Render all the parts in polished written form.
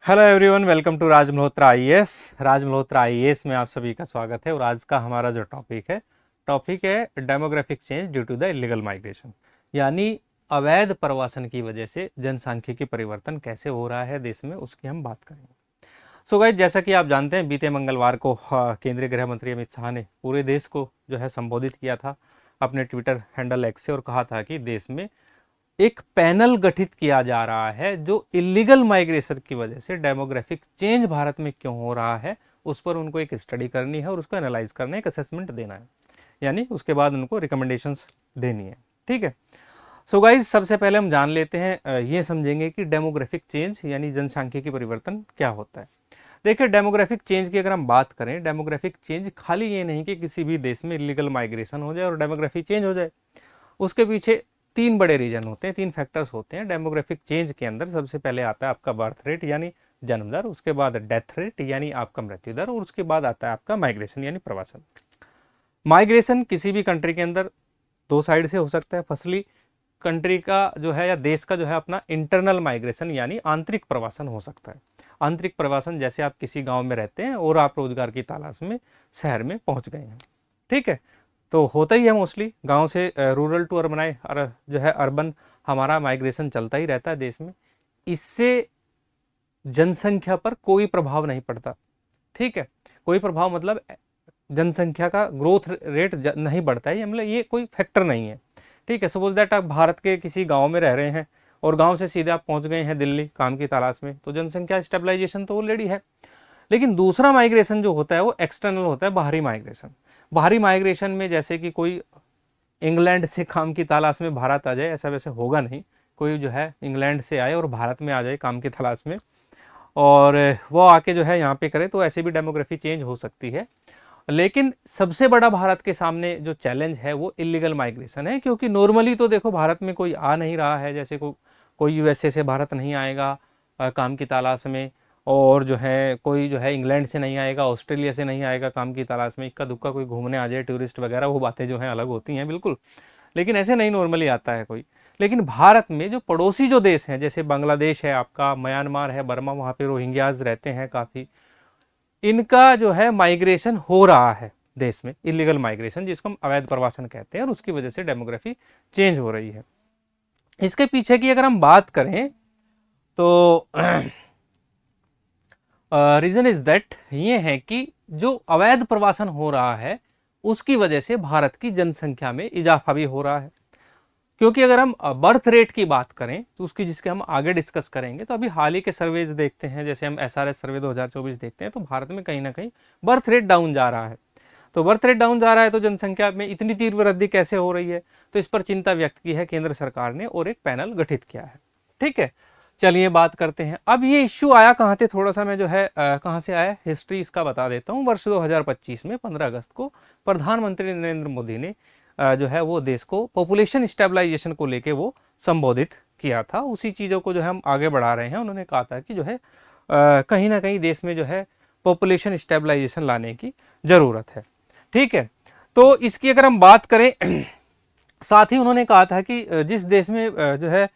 Hello everyone, welcome to Raj Malhotra IAS. Raj Malhotra IAS में आप सभी का स्वागत है। और आज का हमारा जो टॉपिक है demographic change due to the illegal migration, यानी अवैध प्रवासन की वजह से जनसांख्यिकी परिवर्तन कैसे हो रहा है देश में, उसकी हम बात करेंगे। सो गाइस, जैसा कि आप जानते हैं, बीते मंगलवार को केंद्रीय गृह मंत्री अमित शाह ने पूरे देश को जो है संबोधित किया था अपने ट्विटर हैंडल एक्स से, और कहा था कि देश में एक पैनल गठित किया जा रहा है जो इलीगल माइग्रेशन की वजह से डेमोग्राफिक चेंज भारत में क्यों हो रहा है उस पर उनको एक स्टडी करनी है और उसको एनालाइज करना है, एक असेसमेंट देना है, यानी उसके बाद उनको रिकमेंडेशंस देनी है। ठीक है। सो गाइज, सबसे पहले हम जान लेते हैं, ये समझेंगे कि डेमोग्राफिक चेंज यानी जनसांख्यिकी परिवर्तन क्या होता है। देखिए, डेमोग्राफिक चेंज की अगर हम बात करें, डेमोग्राफिक चेंज खाली ये नहीं कि किसी भी देश में इलीगल माइग्रेशन हो जाए और डेमोग्राफी चेंज हो जाए। उसके पीछे तीन बड़े रीजन होते हैं, तीन फैक्टर्स होते हैं डेमोग्राफिक चेंज के अंदर। सबसे पहले आता है आपका बर्थ रेट यानी जन्म दर, उसके बाद डेथ रेट यानी आपका मृत्यु दर, और उसके बाद आता है आपका माइग्रेशन यानी प्रवासन। माइग्रेशन किसी भी कंट्री के अंदर दो साइड से हो सकता है। फर्स्टली, कंट्री का जो है या देश का जो है अपना इंटरनल माइग्रेशन यानी आंतरिक प्रवासन हो सकता है। आंतरिक प्रवासन जैसे आप किसी गांव में रहते हैं और आप रोजगार की तलाश में शहर में पहुंच गए हैं। ठीक है, तो होता ही है मोस्टली गांव से रूरल टू अर्बनाइज जो है अर्बन, हमारा माइग्रेशन चलता ही रहता है देश में। इससे जनसंख्या पर कोई प्रभाव नहीं पड़ता। ठीक है, कोई प्रभाव मतलब जनसंख्या का ग्रोथ रेट नहीं बढ़ता है, मतलब ये कोई फैक्टर नहीं है। ठीक है, सपोज दैट आप भारत के किसी गांव में रह रहे हैं और गांव से सीधे आप पहुंच गए हैं दिल्ली काम की तलाश में, तो जनसंख्या स्टेबलाइजेशन तो ऑलरेडी है। लेकिन दूसरा माइग्रेशन जो होता है वो एक्सटर्नल होता है, बाहरी माइग्रेशन। बाहरी माइग्रेशन में जैसे कि कोई इंग्लैंड से काम की तलाश में भारत आ जाए, ऐसा वैसे होगा नहीं। कोई जो है इंग्लैंड से आए और भारत में आ जाए काम की तलाश में, और वो आके जो है यहाँ पे करे, तो ऐसे भी डेमोग्राफी चेंज हो सकती है। लेकिन सबसे बड़ा भारत के सामने जो चैलेंज है वो इलीगल माइग्रेशन है, क्योंकि नॉर्मली तो देखो भारत में कोई आ नहीं रहा है। जैसे कोई यूएसए से भारत नहीं आएगा काम की तलाश में, और जो है कोई जो है इंग्लैंड से नहीं आएगा, ऑस्ट्रेलिया से नहीं आएगा काम की तलाश में। इक्का दुक्का कोई घूमने आ जाए टूरिस्ट वगैरह, वो बातें जो हैं अलग होती हैं बिल्कुल, लेकिन ऐसे नहीं नॉर्मली आता है कोई। लेकिन भारत में जो पड़ोसी जो देश हैं, जैसे बांग्लादेश है आपका, म्यांमार है, बर्मा, वहाँ पे रोहिंग्याज रहते हैं काफ़ी, इनका जो है माइग्रेशन हो रहा है देश में, इलीगल माइग्रेशन जिसको हम अवैध प्रवासन कहते हैं, और उसकी वजह से डेमोग्राफी चेंज हो रही है। इसके पीछे की अगर हम बात करें तो रीजन इज दैट ये है कि जो अवैध प्रवासन हो रहा है उसकी वजह से भारत की जनसंख्या में इजाफा भी हो रहा है। क्योंकि अगर हम बर्थ रेट की बात करें तो उसकी, जिसके हम आगे डिस्कस करेंगे, तो अभी हाल ही के सर्वेज देखते हैं, जैसे हम एसआरएस सर्वे 2024 देखते हैं, तो भारत में कहीं ना कहीं बर्थ रेट डाउन जा रहा है। तो बर्थ रेट डाउन जा रहा है तो जनसंख्या में इतनी तीव्र वृद्धि कैसे हो रही है, तो इस पर चिंता व्यक्त की है केंद्र सरकार ने और एक पैनल गठित किया है। ठीक है, चलिए बात करते हैं। अब ये इश्यू आया कहाँ से, थोड़ा सा मैं जो है कहाँ से आया हिस्ट्री इसका बता देता हूँ। वर्ष 2025 में 15 अगस्त को प्रधानमंत्री नरेंद्र मोदी ने जो है वो देश को पॉपुलेशन स्टेबलाइजेशन को लेके वो संबोधित किया था। उसी चीज़ों को जो है हम आगे बढ़ा रहे हैं। उन्होंने कहा था कि जो है कहीं ना कहीं देश में जो है पॉपुलेशन स्टेबलाइजेशन लाने की ज़रूरत है। ठीक है, तो इसकी अगर हम बात करें, साथ ही उन्होंने कहा था कि जिस देश में जो है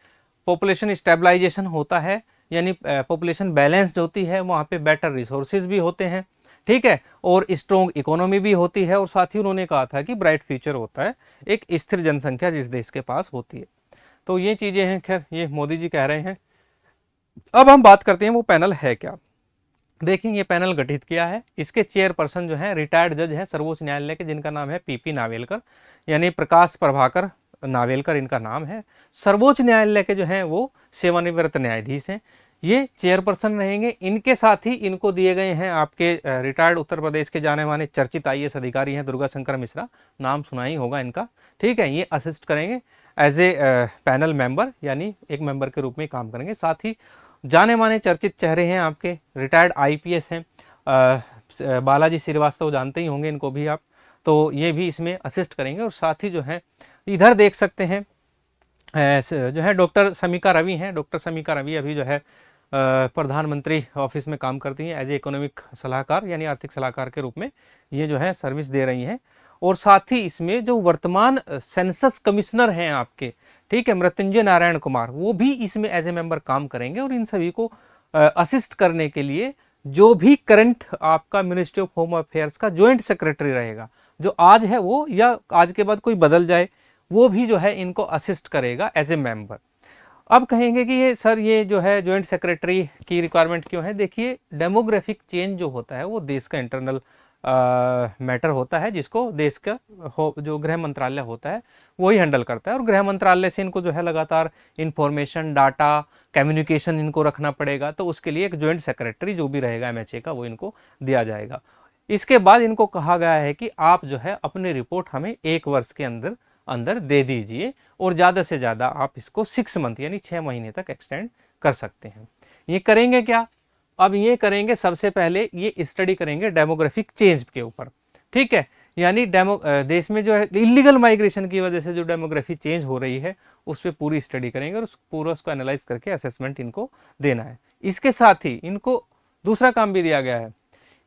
पॉपुलेशन स्टेबलाइजेशन होता है यानी पॉपुलेशन बैलेंस्ड होती है, वहाँ पे बेटर रिसोर्सेज भी होते हैं। ठीक है, और स्ट्रॉन्ग इकोनॉमी भी होती है, और साथ ही उन्होंने कहा था कि ब्राइट फ्यूचर होता है एक स्थिर जनसंख्या जिस देश के पास होती है। तो ये चीज़ें हैं, खैर ये मोदी जी कह रहे हैं। अब हम बात करते हैं वो पैनल है क्या। देखिए, ये पैनल गठित किया है, इसके चेयरपर्सन जो है रिटायर्ड जज हैं सर्वोच्च न्यायालय के, जिनका नाम है पीपी नावेलकर, यानी प्रकाश प्रभाकर नावेलकर इनका नाम है। सर्वोच्च न्यायालय के जो हैं वो सेवानिवृत्त न्यायाधीश हैं, ये चेयरपर्सन रहेंगे। इनके साथ ही इनको दिए गए हैं आपके रिटायर्ड उत्तर प्रदेश के जाने माने चर्चित आईएएस अधिकारी हैं दुर्गा शंकर मिश्रा, नाम सुना ही होगा इनका। ठीक है, ये असिस्ट करेंगे एज ए पैनल मेंबर, यानी एक मेंबर के रूप में काम करेंगे। साथ ही जाने माने चर्चित चेहरे हैं आपके रिटायर्ड आईपीएस हैं, बालाजी श्रीवास्तव जानते ही होंगे इनको भी आप, तो ये भी इसमें असिस्ट करेंगे। और साथ ही जो है इधर देख सकते हैं जो है डॉक्टर समीका रवि हैं। डॉक्टर समीका रवि अभी जो है प्रधानमंत्री ऑफिस में काम करती हैं एज ए इकोनॉमिक सलाहकार यानी आर्थिक सलाहकार के रूप में ये जो है सर्विस दे रही हैं। और साथ ही इसमें जो वर्तमान सेंसस कमिश्नर हैं आपके, ठीक है, मृत्युंजय नारायण कुमार, वो भी इसमें एज ए मेंबर काम करेंगे। और इन सभी को असिस्ट करने के लिए जो भी करंट आपका मिनिस्ट्री ऑफ होम अफेयर्स का जॉइंट सेक्रेटरी रहेगा, जो आज है वो या आज के बाद कोई बदल जाए, वो भी जो है इनको असिस्ट करेगा एज ए मेंबर। अब कहेंगे कि ये सर ये जो है जॉइंट सेक्रेटरी की रिक्वायरमेंट क्यों है? देखिए, डेमोग्राफिक चेंज जो होता है वो देश का इंटरनल मैटर होता है, जिसको देश का जो गृह मंत्रालय होता है वही हैंडल करता है, और गृह मंत्रालय से इनको जो है लगातार इंफॉर्मेशन, डाटा, कम्युनिकेशन इनको रखना पड़ेगा। तो उसके लिए एक जॉइंट सेक्रेटरी जो भी रहेगा एमएचए का, वो इनको दिया जाएगा। इसके बाद इनको कहा गया है कि आप जो है अपनी रिपोर्ट हमें 1 वर्ष के अंदर अंदर दे दीजिए, और ज़्यादा से ज़्यादा आप इसको 6 मंथ यानी 6 महीने तक एक्सटेंड कर सकते हैं। ये करेंगे क्या? अब ये करेंगे, सबसे पहले ये स्टडी करेंगे डेमोग्राफिक चेंज के ऊपर, ठीक है। यानी देश में जो है इलीगल माइग्रेशन की वजह से जो डेमोग्राफी चेंज हो रही है उस पर पूरी स्टडी करेंगे, और पूरा उसको एनालाइज करके असेसमेंट इनको देना है। इसके साथ ही इनको दूसरा काम भी दिया गया है।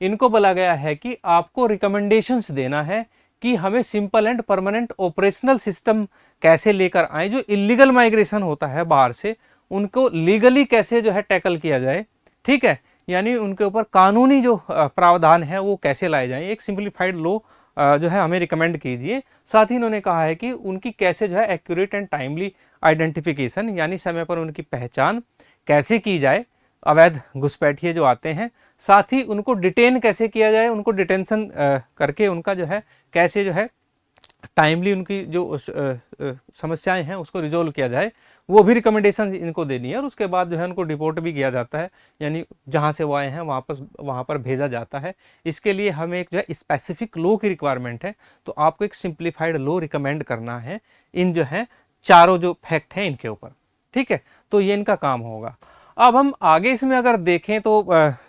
इनको बोला गया है कि आपको रिकमेंडेशंस देना है कि हमें simple and permanent operational system कैसे लेकर आए, जो इलीगल माइग्रेशन होता है बाहर से उनको लीगली कैसे जो है टैकल किया जाए, ठीक है। यानी उनके ऊपर कानूनी जो प्रावधान है वो कैसे लाए जाएं, एक सिंप्लीफाइड लॉ जो है हमें रिकमेंड कीजिए। साथ ही इन्होंने कहा है कि उनकी कैसे जो है एक्यूरेट एंड टाइमली आइडेंटिफिकेशन, यानी समय पर उनकी पहचान कैसे की जाए, अवैध घुसपैठिए जो आते हैं। साथ ही उनको डिटेन कैसे किया जाए, उनको डिटेंशन करके उनका जो है कैसे जो है टाइमली उनकी जो समस्याएं हैं उसको रिजोल्व किया जाए, वो भी रिकमेंडेशन इनको देनी है। और उसके बाद जो है उनको डिपोर्ट भी किया जाता है, यानी जहां से वो आए हैं वहां पर भेजा जाता है। इसके लिए हमें एक जो है स्पेसिफिक लॉ की रिक्वायरमेंट है, तो आपको एक सिंप्लीफाइड लॉ रिकमेंड करना है इन जो है चारों जो फैक्ट हैं इनके ऊपर, ठीक है। तो ये इनका काम होगा। अब हम आगे इसमें अगर देखें तो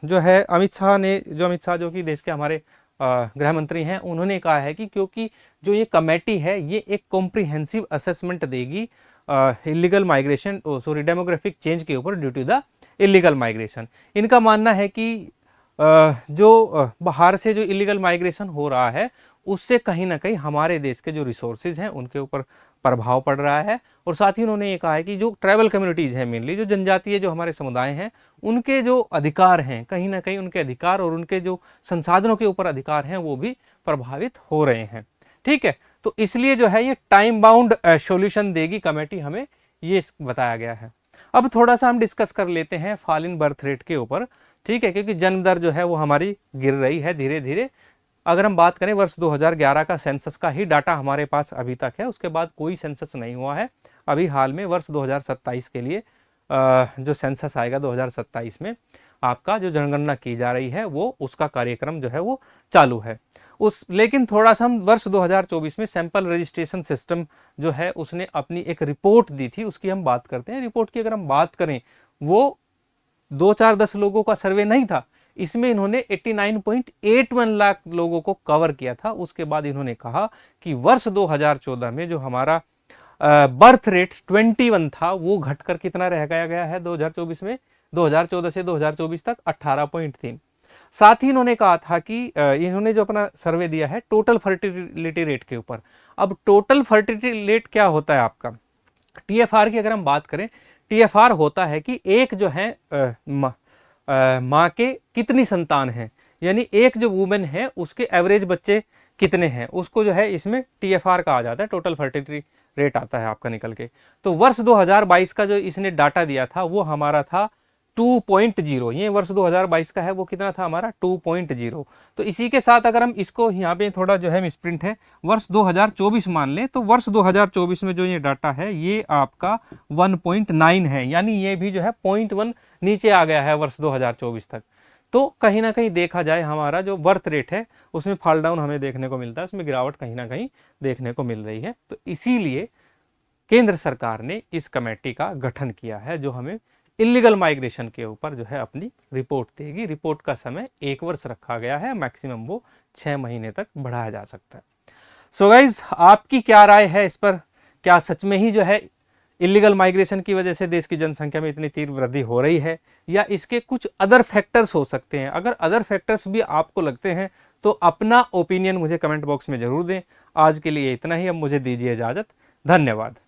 जो है अमित शाह जो कि देश के हमारे गृह मंत्री हैं, उन्होंने कहा है कि क्योंकि जो ये कमेटी है ये एक कॉम्प्रिहेंसिव असेसमेंट देगी इलीगल माइग्रेशन डेमोग्राफिक चेंज के ऊपर due to the illegal migration. इनका मानना है कि जो बाहर से जो इलीगल माइग्रेशन हो रहा है उससे कहीं ना कहीं हमारे देश के जो रिसोर्सेज हैं उनके ऊपर प्रभाव पड़ रहा है। और साथ ही उन्होंने ये कहा है कि जो ट्राइबल कम्युनिटीज़ हैं, मेनली जो जनजातीय जो हमारे समुदाय हैं, उनके जो अधिकार हैं, कहीं ना कहीं उनके अधिकार और उनके जो संसाधनों के ऊपर अधिकार हैं वो भी प्रभावित हो रहे हैं, ठीक है। तो इसलिए जो है ये टाइम बाउंड सॉल्यूशन देगी कमेटी, हमें ये बताया गया है। अब थोड़ा सा हम डिस्कस कर लेते हैं फॉल इन बर्थ रेट के ऊपर, ठीक है, क्योंकि जन्म दर जो है वो हमारी गिर रही है धीरे धीरे। अगर हम बात करें वर्ष 2011 का सेंसस का ही डाटा हमारे पास अभी तक है, उसके बाद कोई सेंसस नहीं हुआ है। अभी हाल में वर्ष 2027 के लिए जो सेंसस आएगा 2027 में आपका जो जनगणना की जा रही है वो उसका कार्यक्रम जो है वो चालू है। लेकिन थोड़ा सा हम वर्ष 2024 में सैंपल रजिस्ट्रेशन सिस्टम जो है उसने अपनी एक रिपोर्ट दी थी, उसकी हम बात करते हैं। रिपोर्ट की अगर हम बात करें, वो 2-4-10 लोगों का सर्वे नहीं था, इसमें इन्होंने 89.81 लाख लोगों को कवर किया था। उसके बाद इन्होंने कहा कि वर्ष 2014 में जो हमारा बर्थ रेट 21 था वो घटकर कितना रह गया है 2024 में, 2014 से 2024 तक 18.3। साथ ही इन्होंने कहा था कि इन्होंने जो अपना सर्वे दिया है टोटल फर्टिलिटी रेट के ऊपर। अब टोटल फर्टिलिटी रेट क्या होता है आपका? टीएफआर की अगर हम बात करें, टीएफआर होता है कि एक जो है माँ के कितनी संतान हैं, यानी एक जो वुमेन है उसके एवरेज बच्चे कितने हैं, उसको जो है इसमें टीएफआर कहा जाता है, टोटल फर्टिलिटी रेट आता है आपका निकल के। तो वर्ष 2022 का जो इसने डाटा दिया था वो हमारा था 2.0। ये वर्ष 2022 का है, वो कितना था हमारा 2.0। तो इसी के साथ अगर हम इसको यहाँ पे थोड़ा जो है मिसप्रिंट है, वर्ष 2024 मान लें, तो वर्ष 2024 में जो ये डाटा है ये आपका 1.9 है, यानी ये भी जो है 0.1 नीचे आ गया है वर्ष 2024 तक। तो कहीं ना कहीं देखा जाए हमारा जो बर्थ रेट है उसमें फॉल डाउन हमें देखने को मिलता है, उसमें गिरावट कहीं ना कहीं देखने को मिल रही है। तो इसीलिए केंद्र सरकार ने इस कमेटी का गठन किया है जो हमें इलीगल माइग्रेशन के ऊपर जो है अपनी रिपोर्ट देगी। रिपोर्ट का समय 1 वर्ष रखा गया है, मैक्सिमम वो 6 महीने तक बढ़ाया जा सकता है। सो गाइज, आपकी क्या राय है इस पर? क्या सच में ही जो है इलीगल माइग्रेशन की वजह से देश की जनसंख्या में इतनी तीव्र वृद्धि हो रही है, या इसके कुछ अदर फैक्टर्स हो सकते हैं? अगर अदर फैक्टर्स भी आपको लगते हैं तो अपना ओपिनियन मुझे कमेंट बॉक्स में जरूर दें। आज के लिए इतना ही, अब मुझे दीजिए इजाजत। धन्यवाद।